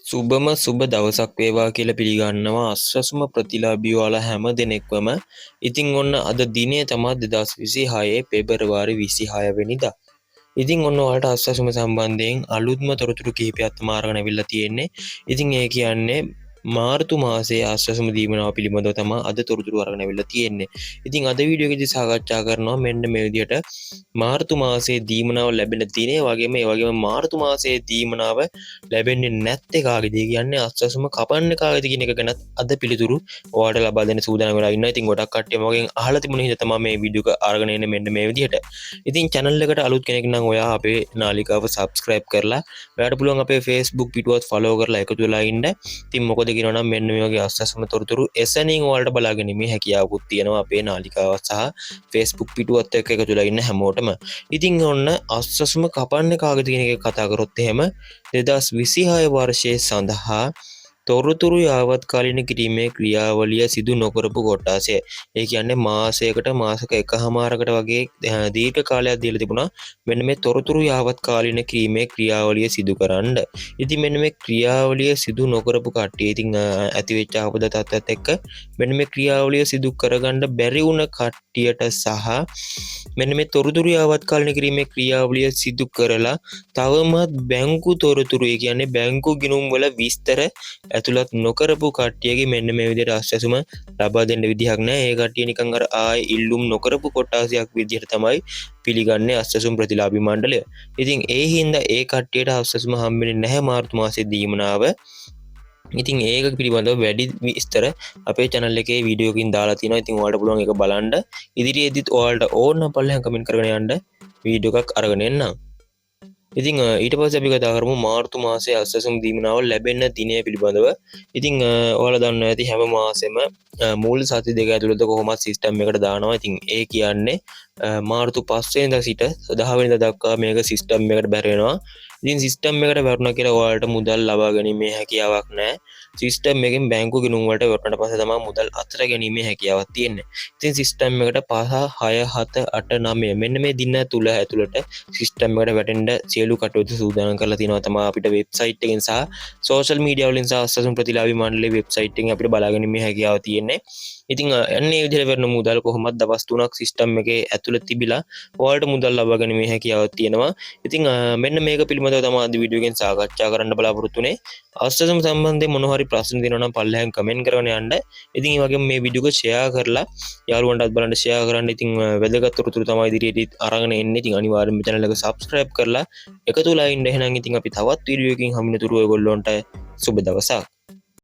සුබම සුබ දවසක් වේවා කියලා පිළිගන්නවා අස්වැසුම ප්‍රතිලාභී ඔයාලා හැම දෙනෙක්වම. ඉතින් ඔන්න අද දිනේ තමයි 2026 පෙබරවාරි 26 වෙනිදා. ඉතින් ඔන්න ඔයාලට අස්වැසුම සම්බන්ධයෙන් අලුත්ම තොරතුරු කිහිපයක් තමයි අරගෙන අවිල්ලා තියෙන්නේ. ඉතින් ඒ කියන්නේ මාර්තු මාසයේ අස්වැසුම දීමනාව පිළිබඳව තමයි අද තොරතුරු අරගෙන අවිල්ලා තියෙන්නේ. ඉතින් අද වීඩියෝ එකේදී සාකච්ඡා කරනවා මෙන්න මේ විදිහට මාර්තු මාසයේ දීමනාව ලැබෙන දිනේ වගේම ඒ වගේම මාර්තු මාසයේ දීමනාව ලැබෙන්නේ නැත්තේ කාගේද කියන්නේ අස්වැසුම කපන්නේ කාගේද කියන එක ගැන අද පිළිතුරු ඔයාලට ලබා දෙන්න සූදානම් වෙලා ඉන්නවා. ඉතින් ගොඩක් කට්ටිය මගෙන් අහලා තිබුණ හින්දා තමයි මේ වීඩියෝ එක අරගෙන එන්නේ මෙන්න මේ විදිහට. ඉතින් channel එකට අලුත් කෙනෙක් නම් ඔයා අපේ නාලිකාව subscribe කරලා ඔයාලට පුළුවන් අපේ Facebook පිටුවත් follow කරලා එකතු වෙලා ඉන්න. ඉතින් මොකද කියනවා නම් මෙන්න මේ වගේ අස්වැසුම තොරතුරු එසැනින් ඔයාලට බලාගැනීමේ හැකියාවකුත් තියෙනවා අපේ නාලිකාවත් සහ Facebook පිටුවත් එක්ක එකතු වෙලා ඉන්න හැමෝටම. ඉතින් ඔන්න අස්වැසුම කපන්නේ කාගේද කියන එක කතා කරොත් එහෙම 2026 වර්ෂයේ සඳහා තොරතුරු යාවත්කාලින කිරීමේ ක්‍රියාවලිය සිදු නොකරපු කොටාසය. ඒ කියන්නේ මාසයකට මාසක එකහමාරකට වගේ දීර්ඝ කාලයක් දීලා තිබුණා මෙන්න මේ තොරතුරු යාවත්කාලින කිරීමේ ක්‍රියාවලිය සිදු කරන්න. ඉතින් මෙන්න මේ ක්‍රියාවලිය සිදු නොකරපු කට්ටිය ඉතින් ඇතිවෙච්ච ආපද තත්ත්වයට එක්ක මෙන්න මේ ක්‍රියාවලිය සිදු කරගන්න බැරි වුණ කට්ටියට සහ මෙන්න මේ තොරතුරු යාවත්කාලින කිරීමේ ක්‍රියාවලිය සිදු කරලා තවමත් බැංකු තොරතුරු ඒ කියන්නේ බැංකු ගිණුම් වල විස්තර ඇතුළත් නොකරපු කට්ටියගේ මෙන්න මේ විදිහට අස්වැසුම ලබා දෙන්න විදිහක් නැහැ. ඒ කට්ටිය නිකන් අර ආයේ ඉල්ලුම් නොකරපු කොටාසයක් විදිහට තමයි පිළිගන්නේ අස්වැසුම් ප්‍රතිලාභී මණ්ඩලය. ඉතින් ඒ හින්දා ඒ කට්ටියට අස්වැසුම හම්බෙන්නේ නැහැ මාර්තු මාසයේ දීමනාව. ඉතින් ඒක පිළිබඳව වැඩි විස්තර අපේ channel එකේ වීඩියෝ එකකින් දාලා තියෙනවා. ඉතින් ඔයාලට පුළුවන් ඒක බලන්න. ඉදිරියේදීත් ඔයාලට ඕන නම් පල්ලෙහාන් කමෙන්ට් කරගෙන යන්න වීඩියෝ එකක් අරගෙන එන්නම්. ඉතින් ඊට පස්සේ අපි කතා කරමු මාර්තු මාසයේ අස්වැසුම් දීමනාව ලැබෙන දිනය පිළිබඳව. ඉතින් ඔයාලා දන්නවා ඇති හැම මාසෙම මූල සති දෙක ඇතුළත කොහොමද සිස්ටම් එකට දානවා. ඉතින් ඒ කියන්නේ මාර්තු 5 වෙනිදා සිට 10 වෙනිදා දක්වා මේක සිස්ටම් එකට බැරෙනවා. ඉතින් සිස්ටම් එකට වැටුණා කියලා ඔයාලට මුදල් ලබා ගැනීමේ හැකියාවක් නැහැ. සිස්ටම් එකෙන් බැංකු ගිණුම් වලට වැටුණාට පස්සේ තමයි මුදල් අතර ගැනීමේ හැකියාවක් තියෙන්නේ. ඉතින් සිස්ටම් එකට 5 6 7 8 9 මෙන්න මේ දින තුල ඇතුළත සිස්ටම් එකට වැටෙන්න සියලු කටයුතු සූදානම් කරලා තියෙනවා තමයි අපිට වෙබ්සයිට් එකෙන් සහ සෝෂල් මීඩියා වලින් සහ අස්වැසුම් ප්‍රතිලාභී මණ්ඩලයේ වෙබ්සයිට් එකෙන් අපිට බලා ගැනීමේ හැකියාව තියෙන්නේ. ඉතින් යන්නේ විදිහට වෙන මුදල් කොහොමද දවස් 3ක් සිස්ටම් එකේ ඇතුළත තිබිලා ඔයාලට මුදල් ලබා ගැනීමේ හැකියාවක් තියෙනවා. ඉතින් මෙන්න මේක පිළිබඳව තමයි අද වීඩියෝ එකෙන් සාකච්ඡා කරන්න බලාපොරොත්තු වෙන්නේ. අස්වැසුම් සම්බන්ධයෙන් මොන හරි ප්‍රශ්න තියෙනවා නම් පල්ලෙහාන් කමෙන්ට් කරගෙන යන්න. ඉතින් ඒ වගේම මේ වීඩියෝ එක ෂෙයා කරලා යාළුවන්ටත් බලන්න ෂෙයා කරන්න. ඉතින් වැදගත් තොරතුරු තමයි ඉදිරියට අරගෙන එන්නේ. ඉතින් අනිවාර්යෙන්ම මේ channel එක subscribe කරලා එකතු වෙලා ඉන්න. එහෙනම් ඉතින් අපි තවත් වීඩියෝ එකකින් හමුවෙන තුරු ඔයගොල්ලන්ට සුබ දවසක්.